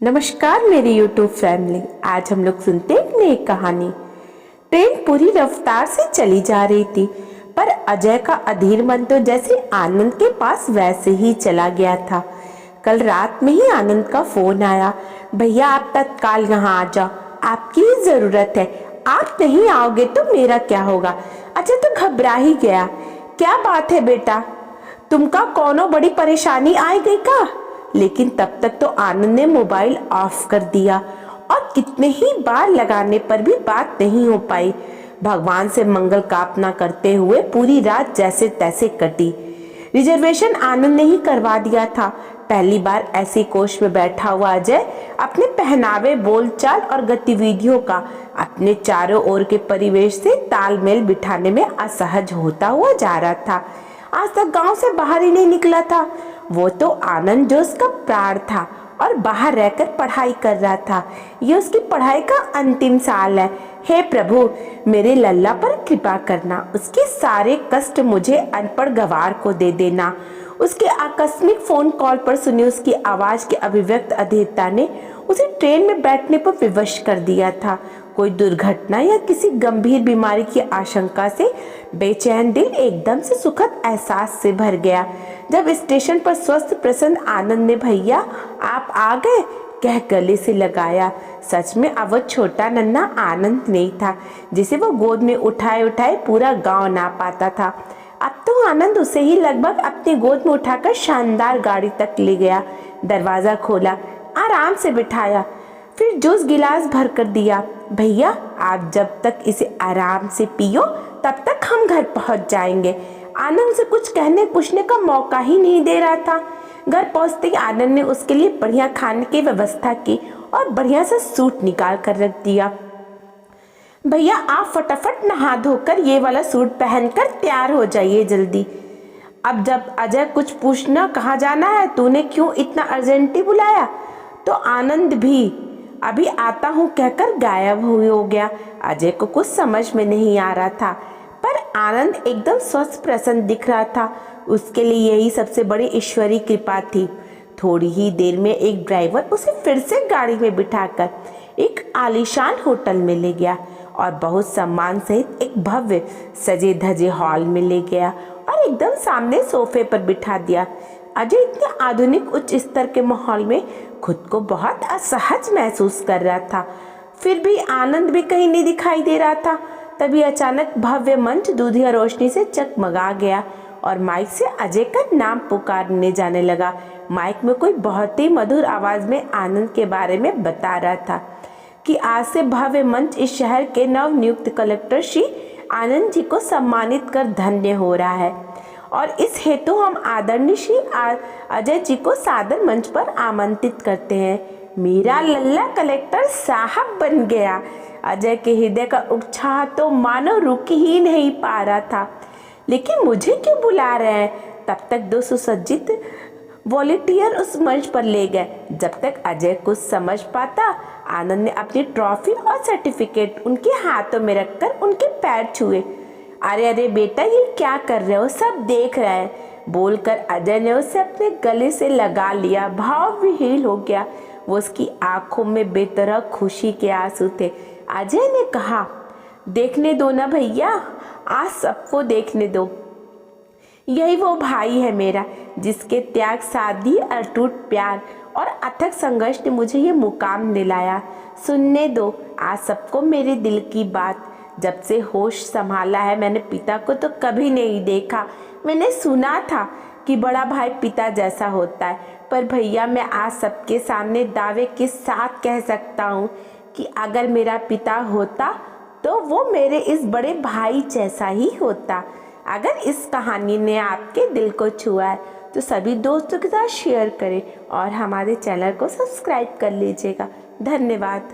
नमस्कार मेरी YouTube family. आज हम लोग सुनते एक नई कहानी। ट्रेन पूरी रफ्तार से चली जा रही थी, पर अजय का अधीर मन तो जैसे आनंद के पास वैसे ही चला गया था। कल रात में ही आनंद का फोन आया, भैया आप तत्काल यहाँ आ जाओ, आपकी ही जरूरत है। आप नहीं आओगे तो मेरा क्या होगा। अजय तो घबरा ही गया। क्या बात है बेटा, तुमका कौनो बड़ी परेशानी आई गई का? लेकिन तब तक तो आनंद ने मोबाइल ऑफ कर दिया और कितने ही बार लगाने पर भी बात नहीं हो पाई। भगवान से मंगल कामना करते हुए पूरी रात जैसे तैसे कटी। रिजर्वेशन आनंद ने ही करवा दिया था। पहली बार ऐसी कोच में बैठा हुआ अजय अपने पहनावे, बोलचाल और गतिविधियों का अपने चारों ओर के परिवेश से तालमेल बिठाने में असहज होता हुआ जा रहा था। आज तक गांव से बाहर ही नहीं निकला था। वो तो आनंद जो उसका प्राण था और बाहर रहकर पढ़ाई कर रहा था। ये उसकी पढ़ाई का अंतिम साल है। हे प्रभु, मेरे लल्ला पर कृपा करना, उसके सारे कष्ट मुझे अनपढ़ गवार को दे देना। उसके आकस्मिक फोन कॉल पर सुनी उसकी आवाज के अभिव्यक्त अधीरता ने उसे ट्रेन में बैठने पर विवश कर दिया था। कोई दुर्घटना या किसी गंभीर बीमारी की आशंका से बेचैन दिल एकदम से सुखद एहसास से भर गया। जब स्टेशन पर स्वस्थ प्रसन्न आनंद ने भैया आप आ गए कह गले से लगाया। सच में अब वो छोटा नन्हा आनंद नहीं था जिसे वो गोद में उठाए उठाए पूरा गांव ना पाता था। अब तो आनंद उसे ही लगभग अपनी गोद में उठाकर शानदार गाड़ी तक ले गया। दरवाजा खोला, आराम से बिठाया, फिर जूस गिलास भर कर दिया। भैया आप जब तक इसे आराम से पियो तब तक हम घर पहुंच जाएंगे। आनंद से कुछ कहने पूछने का मौका ही नहीं दे रहा था। घर पहुंचते ही आनंद ने उसके लिए बढ़िया खाने की व्यवस्था की और बढ़िया सा सूट निकाल कर रख दिया। भैया आप फटाफट नहा धोकर ये वाला सूट पहनकर तैयार हो जाइए जल्दी। अब जब अजय कुछ पूछना कहाँ जाना है, तूने क्यों इतना अर्जेंटली बुलाया? तो आनंद भी अभी आता हूँ कहकर गायब हो गया। अजय को कुछ समझ में नहीं आ रहा था, पर आनंद एकदम स्वस्थ प्रसन्न दिख रहा था। उसके लिए यही सबसे बड़ी ईश्वरीय कृपा थी। थोड़ी ही देर में एक ड्राइवर उसे फिर से गाड़ी में बिठाकर एक आलीशान होटल में ले गया और बहुत सम्मान सहित एक भव्य सजे धजे हॉल में ले गया और एकदम सामने सोफे पर बिठा दिया। अजय इतने आधुनिक उच्च स्तर के माहौल में खुद को बहुत असहज महसूस कर रहा था। फिर भी आनंद भी कहीं नहीं दिखाई दे रहा था। तभी अचानक भव्य मंच दूधिया रोशनी से चकमगा गया और माइक से अजय का नाम पुकारने जाने लगा। माइक में कोई बहुत ही मधुर आवाज में आनंद के बारे में बता रहा था कि आज से भव्य मंच इस शहर के नव नियुक्त कलेक्टर श्री आनंद जी को सम्मानित कर धन्य हो रहा है और इस हेतु हम आदरणीय श्री अजय जी को सादर मंच पर आमंत्रित करते हैं। मेरा लल्ला कलेक्टर साहब बन गया। अजय के हृदय का उत्साह तो मानो रुक ही नहीं पा रहा था। लेकिन मुझे क्यों बुला रहे हैं? तब तक दो सुसज्जित वॉलंटियर उस मंच पर ले गए। जब तक अजय कुछ समझ पाता, आनंद ने अपनी ट्रॉफी और सर्टिफिकेट उनके हाथों में रखकर उनके पैर छुए। अरे अरे बेटा, ये क्या कर रहे हो, सब देख रहे हैं, बोलकर अजय ने उसे अपने गले से लगा लिया। भाव विहीन हो गया वो, उसकी आंखों में बेतरह खुशी के आंसू थे। अजय ने कहा, देखने दो ना भैया, आज सबको देखने दो। यही वो भाई है मेरा जिसके त्याग, सादगी, अटूट प्यार और अथक संघर्ष ने मुझे ये मुकाम दिलाया। सुनने दो आज सबको मेरे दिल की बात। जब से होश संभाला है मैंने पिता को तो कभी नहीं देखा। मैंने सुना था कि बड़ा भाई पिता जैसा होता है, पर भैया मैं आज सबके सामने दावे के साथ कह सकता हूँ कि अगर मेरा पिता होता तो वो मेरे इस बड़े भाई जैसा ही होता। अगर इस कहानी ने आपके दिल को छुआ है तो सभी दोस्तों के साथ शेयर करें और हमारे चैनल को सब्सक्राइब कर लीजिएगा। धन्यवाद।